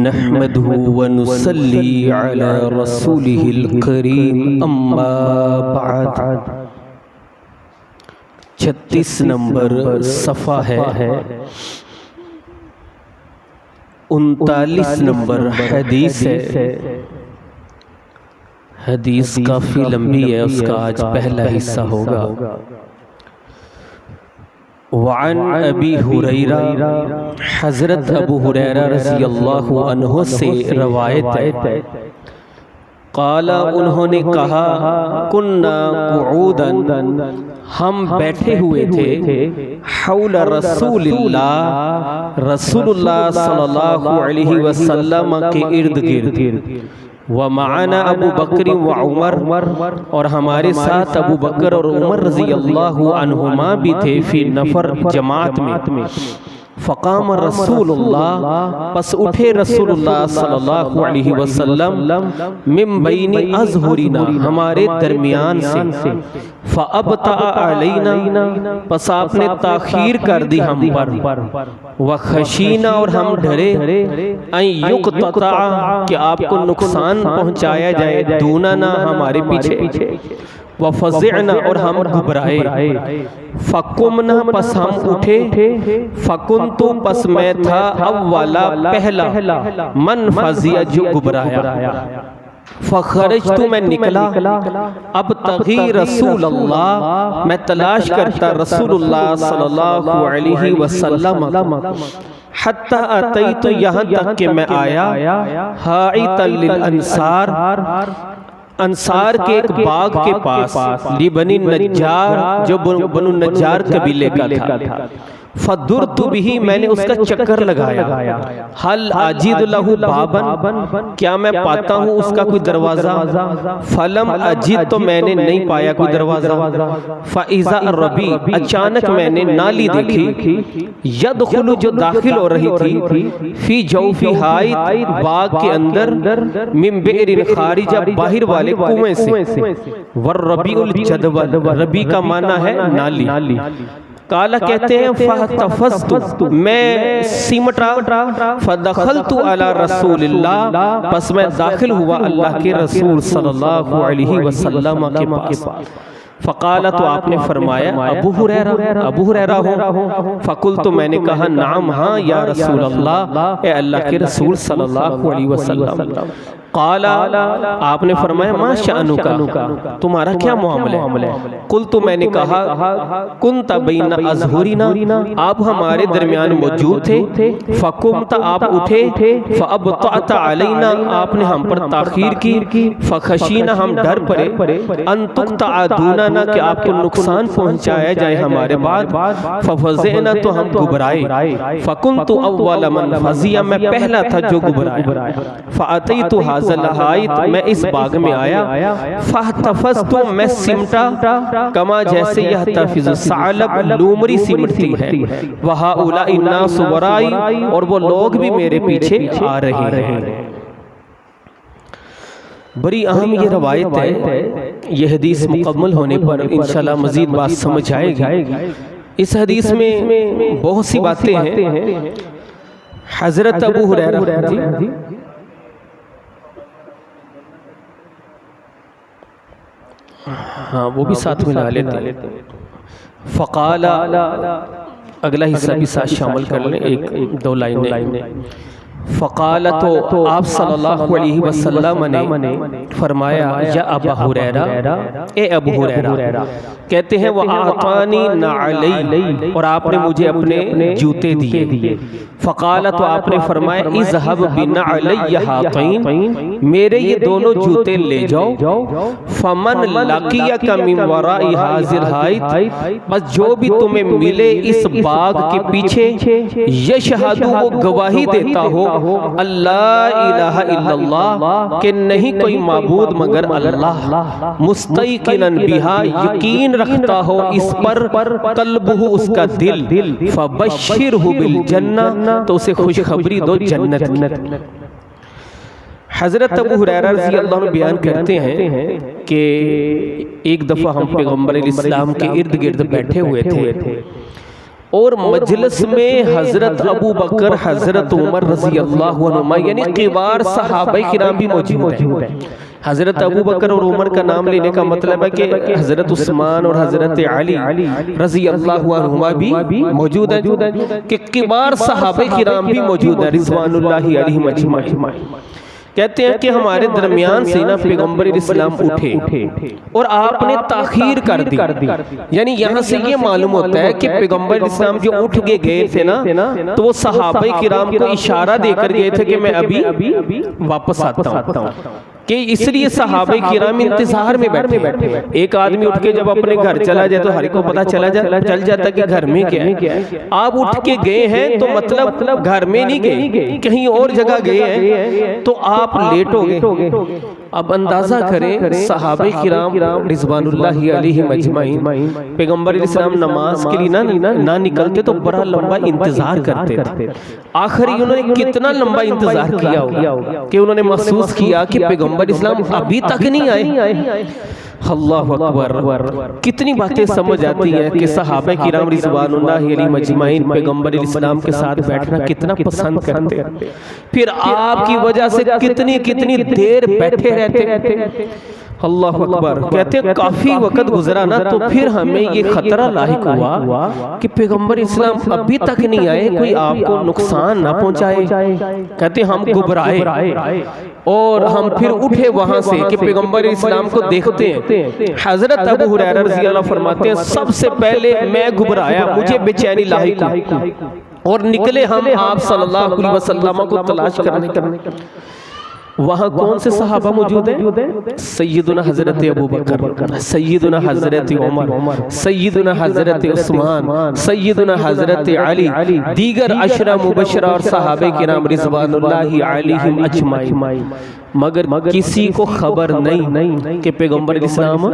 نحمده ونصلي على رسوله الكريم اما بعد 36 نمبر صفحہ ہے 39 نمبر حدیث ہے. حدیث کافی لمبی ہے، اس کا آج پہلا حصہ ہوگا. وعن ابی ہریرہ، حضرت ابو ہریرہ رضی اللہ عنہ سے روایت ہے، قال انہوں نے کہا، کننا قعودا، ہم بیٹھے ہوئے تھے، حول رسول اللہ، رسول اللہ صلی اللہ علیہ وسلم کے ارد گرد، ومعنا ابو بکر و عمر، اور ہمارے ساتھ ابو بکر اور عمر رضی اللہ عنہما بھی تھے، فی نفر جماعت میں. فقام رسول اللہ، پس اٹھے رسول اللہ صلی اللہ علیہ وسلم، من بین اظہرنا، ہمارے درمیان سے، فابطأ علینا، پس آپ نے تاخیر کر دی ہم پر، وخشینا، اور ہم ڈرے، ان یقتطع، کہ آپ کو نقصان پہنچایا جائے، دوننا، ہمارے پیچھے، وفزعنا، اور ہم گھبرائے، فقمنا، پس ہم اٹھے، فکنتو، پس میں تھا، اولا، پہلا، من فزع، جو گھبرایا، فخرجتو، میں نکلا، ابتغی رسول اللہ، میں تلاش کرتا رسول اللہ صلی اللہ علیہ وسلم، حتی اتیت، یہاں تک کہ میں آیا، حائطا للانصار، انصار کے ایک باغ کے پاس، لبنی نجار، جو بنو نجار قبیلے کا تھا. فدرت بھی، میں نے اس کا چکر لگایا، حل اجد لہ بابا، کیا میں پاتا ہوں اس کا کوئی دروازہ، فلم اجد، تو میں نے نہیں پایا کوئی دروازہ، فاذا الربی، اچانک میں نے نالی دیکھی، یدخل، جو داخل ہو رہی تھی، فی جوف حائط، باغ کے اندر، من بئر خارجہ، باہر والے کنویں سے، والربیع الجدول، ربی کا معنی ہے نالی. قال، کہتے ہیں، فاحتفظت، میں سمٹا، فدخلت علی رسول اللہ، پس میں داخل ہوا اللہ کے رسول صلی اللہ علیہ وسلم کے پاس. فقال، تو آپ نے فرمایا، ابو ہریرہ ہو؟ فقلت، میں نے کہا، نعم، ہاں، یا رسول اللہ، اے اللہ کے رسول صلی اللہ علیہ وسلم. قال، آپ نے فرمایا، ما شأنک، تمہارا کیا معاملہ ہے؟ قلت، میں نے کہا، کنت بین اظہرنا، آپ ہمارے درمیان موجود تھے، فقمت، آپ اٹھے، فابطأت علینا، آپ نے ہم پر تاخیر کی، فخشینا، ہم ڈر پڑے، ان تقطع دوننا، کہ آپ کو نقصان پہنچایا جائے ہمارے بعد، ففزعنا، تو ہم گھبرائے، فکنت اول من فزع، میں پہلا تھا جو گھبرایا، فاتیت حاضر حائط، میں اس باغ میں آیا، فاحتفظت، میں سمٹا، کما جیسے یحتفظ الثعلب، لومڑی سمٹتی ہے، وہؤلاء الناس ورائی، اور وہ لوگ بھی میرے پیچھے آ رہے ہیں. بڑی اہم یہ روایت ہے، یہ حدیث مکمل ہونے پر انشاءاللہ مزید بات سمجھ آئے گی. اس حدیث میں بہت سی باتیں ہیں. حضرت ابو ہریرہ، ہاں وہ بھی ساتھ ملا لیتے ہیں. فقال، اگلا حصہ بھی ساتھ شامل کر لیں، ایک دو لائنیں. فقال، تو آپ صلی اللہ علیہ وسلم نے فرمایا، یا ابا ہریرہ، اے ابو ہریرہ، کہتے ہیں، وَأَعْطَانِي نَعْلَيْنِ، اور آپ نے مجھے اپنے جوتے دیے. فقال، تو آپ نے فرمایا، اذهب بنعلی هاتین، میرے یہ دونوں جوتے لے جاؤ. فمن لقیک من وراء هذا الحائط، بس جو بھی تمہیں ملے اس باغ کے پیچھے، یشہد، وہ گواہی دیتا ہو، اللہ الہ الا اللہ، کہ نہیں کوئی معبود مگر اللہ، مستیقنا بہا، یقین رکھتا ہو اس پر، قلبہ، اس کا دل، فبشرہ بالجنہ، تو اسے خوشخبری دو جنت. حضرت ابو ہریرہ رضی اللہ عنہ بیان کرتے ہیں کہ ایک دفعہ ہم پیغمبر علیہ السلام کے ارد گرد بیٹھے ہوئے تھے اور مجلس میں حضرت ابو بکر، حضرت عمر رضی اللہ عنہما یعنی کبار صحابہ کرام بھی موجود ہیں۔ حضرت ابو بکر اور عمر کا نام لینے کا مطلب ہے کہ حضرت عثمان اور حضرت علی رضی اللہ عنہما بھی موجود ہیں، کہ کبار صحابہ کرام بھی موجود ہیں رضوان اللہ علیہم اجمعین۔ کہتے ہیں کہ ہمارے درمیان سے نا پیغمبر علیہ السلام اٹھے اور آپ نے تاخیر کر دی، یعنی یہاں سے یہ معلوم ہوتا ہے کہ پیغمبر علیہ السلام جو اٹھ کے گئے تھے نا تو وہ صحابہ کرام کو اشارہ دے کر گئے تھے کہ میں ابھی واپس آتا ہوں، کہ اس لیے صحابہ کرام انتظار میں بیٹھے۔ ایک آدمی اٹھ کے جب اپنے گھر چلا جائے تو ہر کو پتہ چل جاتا کہ گھر میں کیا ہے۔ آپ اٹھ کے گئے ہیں تو مطلب گھر میں نہیں گئے، کہیں اور جگہ گئے ہیں، تو آپ لیٹ ہو گئے۔ اب اندازہ کریں صحابہ کرام رضوان اللہ علیہم اجمعین پیغمبر علیہ السلام نماز کے لیے نہ نکلتے تو بڑا لمبا انتظار کرتے تھے۔ آخری انہوں نے کتنا لمبا انتظار کیا ہوگا کہ انہوں نے محسوس کیا کہ پیغمبر اسلام ابھی تک نہیں آئے۔ اللہ اکبر، کتنی باتیں سمجھ آتی ہیں کہ صحابہ کرام رضوان اللہ علیہم اجمعین پیغمبر علیہ السلام کے ساتھ بیٹھنا کتنا پسند کرتے ہیں، پھر آپ کی وجہ سے کتنی دیر بیٹھے رہتے۔ اللہ اکبر، کہتے ہیں کافی وقت گزرا نا تو پھر ہمیں یہ خطرہ لاحق ہوا کہ پیغمبر اسلام ابھی تک نہیں آئے، کوئی آپ کو نقصان نہ پہنچائے۔ کہتے ہیں ہم گھبرائے اور ہم پھر اٹھے وہاں سے کہ پیغمبر اسلام کو دیکھتے ہیں۔ حضرت ابو ہریرہ رضی اللہ فرماتے ہیں سب سے پہلے میں گھبرایا، مجھے بے چینی لاحق ہوئی اور نکلے ہم آپ صلی اللہ علیہ وسلم کو تلاش کرنے۔ وہاں کون سے صحابہ موجود ہیں؟ سیدنا حضرت ابو بکر، سیدنا حضرت عمر، سیدنا حضرت عثمان، سیدنا حضرت علی، دیگر عشرہ مبشرہ اور صحابہ کرام رضوان اللہ علیہم اجمعین۔ مگر کسی کو خبر نہیں کہ پیغمبر اسلام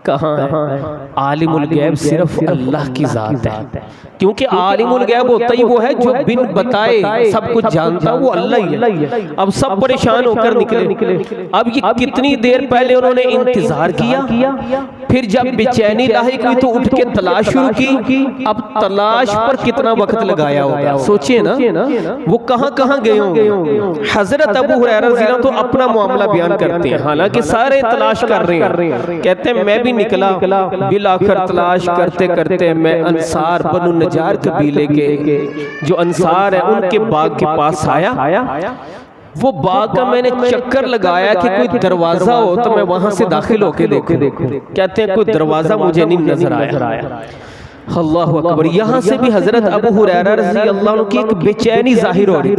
کہاں ہے۔ عالم الغیب صرف اللہ کی ذات ہے، کیونکہ عالم الغیب ہوتا ہی وہ ہے جو بن بتائے سب کچھ جانتا، وہ اللہ ہی ہے۔ اب سب پریشان ہو کر نکلے۔ اب یہ کتنی دیر پہلے انہوں نے انتظار کیا، پھر جب بے چینی لاحق ہوئی تو اٹھ کے تلاش شروع کی۔ اب تلاش پر کتنا وقت لگایا ہوگا، سوچیں نا وہ کہاں گئے ہوں گے۔ حضرت ابو ہریرہ رضی اللہ تو اپنا معاملہ بیان کرتے ہیں، حالانکہ سارے تلاش کر رہے ہیں، کہتے ہیں میں بھی نکلا، بالآخر تلاش کرتے کرتے میں انصار بنو نجار قبیلے کے جو انصار ہیں ان کے باغ کے پاس آیا۔ وہ باغ کا میں نے چکر لگایا کہ کوئی دروازہ ہو تو میں وہاں سے داخل ہو کے دیکھوں۔ کہتے ہیں کوئی دروازہ مجھے نہیں نظر آیا۔ اللہ اکبر، یہاں سے بھی حضرت ابو ہریرہ رضی اللہ عنہ کی ایک بے چینی ظاہر ہو رہی۔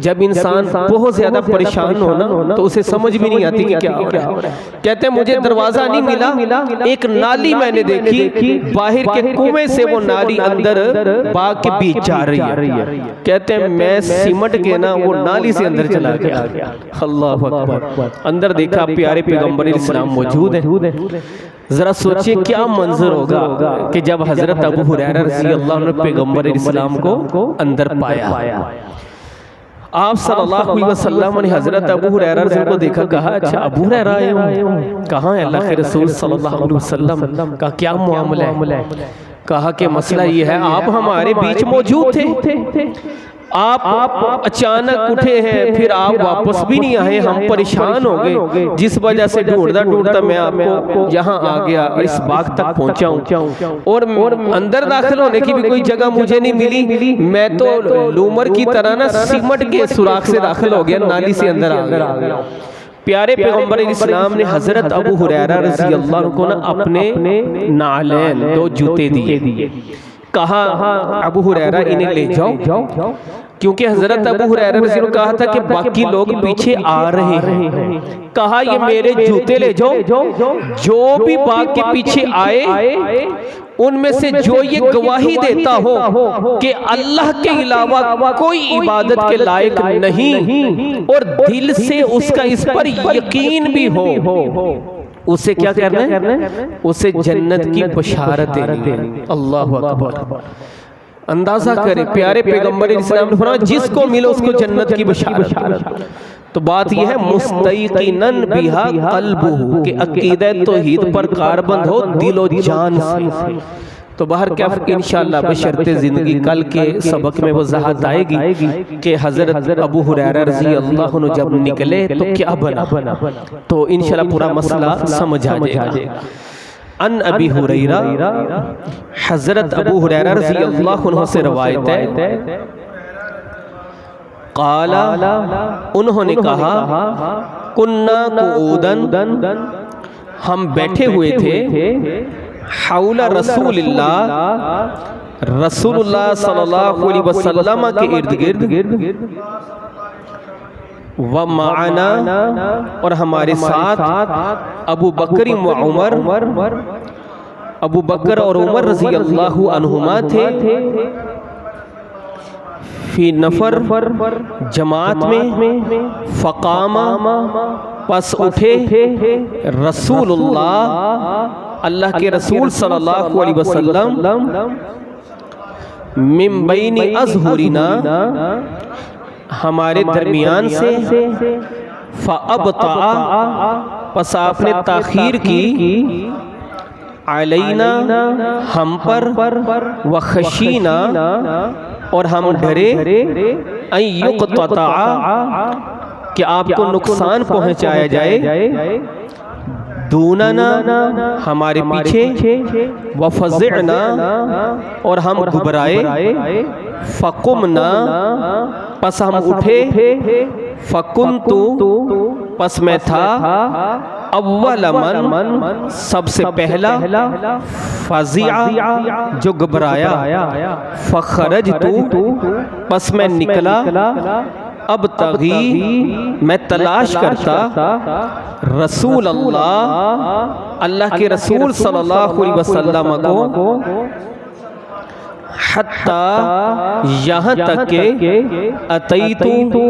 جب انسان بہت زیادہ پریشان ہونا تو اسے سمجھ بھی نہیں آتی کہ کیا ہو رہا ہے۔ کہتے ہیں مجھے دروازہ نہیں ملا، ایک نالی میں نے دیکھی، باہر کے کنویں سے وہ نالی اندر باغ کے بیچ جا رہی ہے۔ کہتے ہیں میں سمٹ کے نا وہ نالی سے اندر چلا گیا۔ اللہ اکبر، اندر دیکھا پیارے پیغمبر اسلام موجود ہیں۔ ذرا سوچئے کیا منظر ہوگا کہ جب حضرت ابو ہریرہ رضی اللہ عنہ پیغمبر اسلام کو اندر پایا۔ آپ صلی اللہ علیہ وسلم نے حضرت ابو ہریرہ رضی اللہ کو دیکھا، کہا اچھا ابو ہریرہ آئے ہوں، کہاں ہے اللہ کے رسول صلی اللہ علیہ وسلم کا کیا معاملہ ہے؟ کہا کہ مسئلہ یہ ہے آپ ہمارے بیچ موجود تھے، آپ اچانک اٹھے ہیں، پھر آپ واپس بھی نہیں آئے، ہم پریشان ہو گئے، جس وجہ سے ڈھونڈتا میں آپ کو یہاں آ گیا اور اس باغ تک پہنچا ہوں، اور اندر داخل ہونے کی بھی کوئی جگہ مجھے نہیں ملی، میں تو لومر کی طرح نا سمٹ کے سوراخ سے داخل ہو گیا، نالی سے اندر آ گیا۔ پیارے پیغمبر اسلام نے حضرت ابو ہریرہ رضی اللہ عنہ کو نا اپنے نعلین 2 جوتے دیے، کہا ابو ہریرہ انہیں لے جاؤ، کیونکہ حضرت ابو ہریرہ رضی اللہ عنہ کہا تھا کہ باقی لوگ پیچھے آ رہے ہیں، کہا یہ میرے جوتے لے جاؤ، جو بھی باغ کے پیچھے آئے ان میں سے جو یہ گواہی دیتا ہو کہ اللہ کے علاوہ کوئی عبادت کے لائق نہیں اور دل سے اس کا اس پر یقین بھی ہو، اسے کیا کرنا ہے؟ اسے جنت کی بشارت دینی۔ اللہ اکبر، اندازہ کریں پیارے پیغمبر اسلام نے فرمایا جس کو ملو اس کو جنت کی بشارت۔ تو بات یہ ہے مستیقناً بہا قلبہ کہ عقیدہ توحید پر کاربند ہو دل و جان سے۔ تو باہر کیف انشاءاللہ بشرط زندگی کل کے سبق میں وضاحت آئے گی کہ حضرت ابو ہریرہ رضی اللہ عنہ جب نکلے تو کیا بنا، تو انشاءاللہ پورا مسئلہ سمجھ آ جائے گا۔ ان ابی ہریرہ، حضرت ابو ہریرہ رضی اللہ عنہ سے روایت ہے، قال انہوں نے کہا کننا قعوداً ہم بیٹھے ہوئے تھے، حول رسول اللہ، رسول اللہ صلی اللہ علیہ وسلم کے ارد گرد، ومعنا اور ہمارے ساتھ ابو بکر و عمر، ابو بکر اور عمر رضی اللہ عنہما تھے، فی نفر جماعت میں، فقام پس اٹھے، رسول اللہ کے رسول صلی اللہ علیہ وسلم، من بین اظہرنا ہمارے درمیان سے، فابطأ پس آپ نے تاخیر کی، علینا ہم پر، وخشینا اور ہم ڈرے، ان یقطع کہ آپ کو نقصان پہنچایا جائے، دوننا ہمارے پیچھے، وفزعنا اور ہم گھبرائے، فقمنا پس ہم اٹھے، فکنتو پس میں تھا، اول من سب سے پہلا، فزع جو گھبرایا، فخرجتو پس میں نکلا، ابتغی میں تلاش کرتا، رسول اللہ کے رسول صلی اللہ علیہ وسلم کو، حتی یہاں تک کہ اتیتو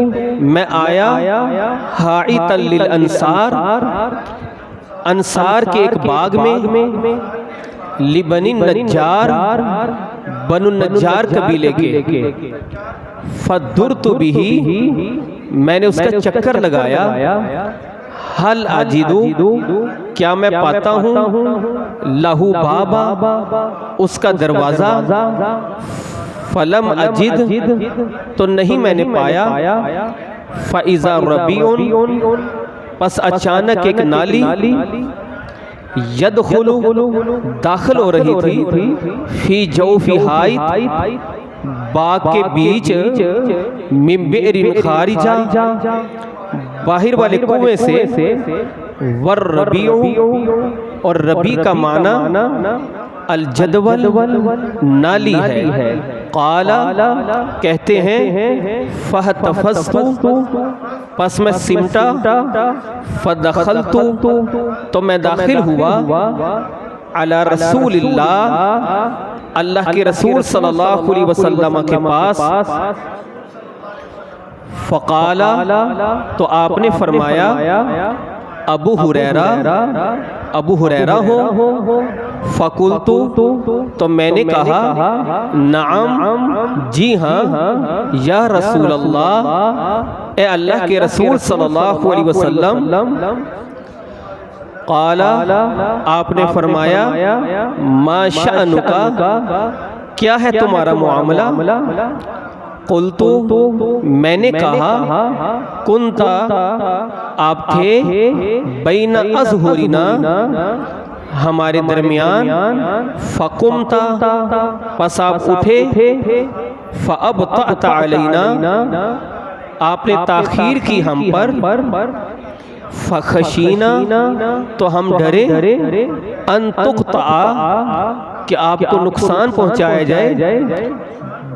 میں آیا، حائطا للانصار انصار کے ایک باغ میں، لبنی نجار بنو نجار قبیلے کے، فدرت بھی میں نے اس کا چکر لگایا، حل اجدو کیا میں پاتا ہوں، لہو بابا اس کا دروازہ، فلم اجد تو نہیں میں نے پایا، فاذا ربیع پس اچانک ایک نالی، یدخل داخل ہو رہی تھی، فی جوف حائط باغ کے بیچ، من بئر خارجہ باہر والے کنویں سے، والربیع اور ربیع کا معنی الجدول نالی ہے، قال کہتے ہیں، فاحتفظت پس میں سمٹا، فدخلت تو میں داخل ہوا، علی رسول اللہ کے رسول صلی اللہ علیہ وسلم کے پاس، فقال تو آپ نے فرمایا، ابو ہریرہ ہو، فقلت تو میں نے کہا، نعم جی ہاں، یا رسول اللہ اے اللہ کے رسول صلی اللہ علیہ وسلم، قال آپ نے فرمایا، ما شأنک کیا ہے تمہارا معاملہ، قلت میں نے کہا، کنتا آپ تھے، بین اظہرنا ہمارے درمیان، فقمتا پس آپ اٹھے، فابطأت علینا آپ نے تاخیر کی ہم پر، فخشینا تو ہم ڈرے، ان تقطع کہ آپ کو نقصان پہنچایا جائے،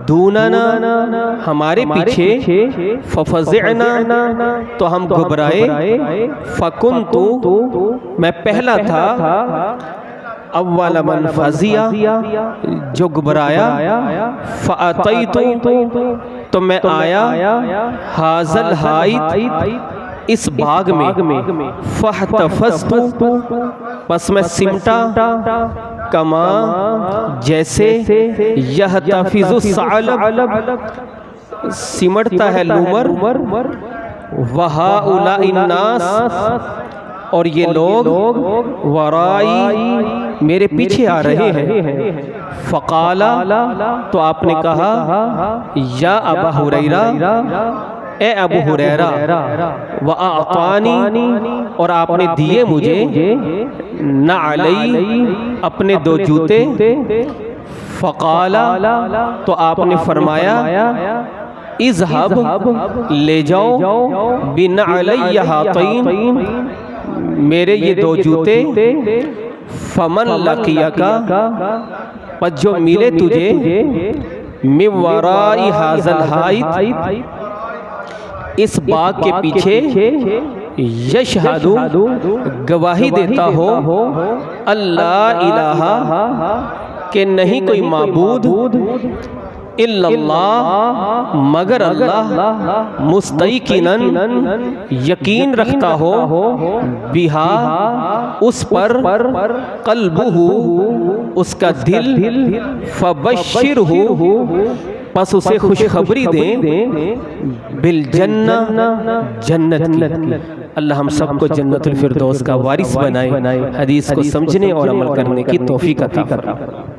دوننا ہمارے پیچھے، ففزعنا تو ہم گھبرائے، فکنتو میں پہلا تھا، اول من فزع جو گھبرایا، فاتیتو تو میں آیا، حاضل حائط اس باغ میں، فاحتفظت پس میں سمٹا، کما جیسے، یحتفظ الثعلب سمٹتا ہے لومر، وَهَؤُلَاءِ النَّاسِ، اور یہ لوگ ورائی میرے پیچھے آ رہے ہیں۔ فقال، تو آپ نے کہا یا ابا ہریرہ، اے ابو ہریرہ، وَأَعْطَانِي، اور آپ نے دیے مجھے، نعلی، اپنے 2 جوتے۔ فقال، تو آپ نے فرمایا، اذهب، لے جاؤ، بنعلی ہاتین، میرے یہ 2 جوتے، فمن لقیک، پس جو ملے تجھے، من وراء ھذا الحائط، اس باغ کے پیچھے، یشہد، گواہی دیتا ہو، اللہ الہ، کہ نہیں کوئی معبود الا اللہ، مگر اللہ، مستیقناً، یقین رکھتا ہو، بہا، اس پر، قلبہ، اس کا دل، فبشرہ، پس اسے خوشخبری دیں، بالجنہ، جنت کی۔ اللہ ہم سب کو جنت الفردوس کا وارث بنائے، حدیث کو سمجھنے اور عمل کرنے کی توفیق عطا فرمائے۔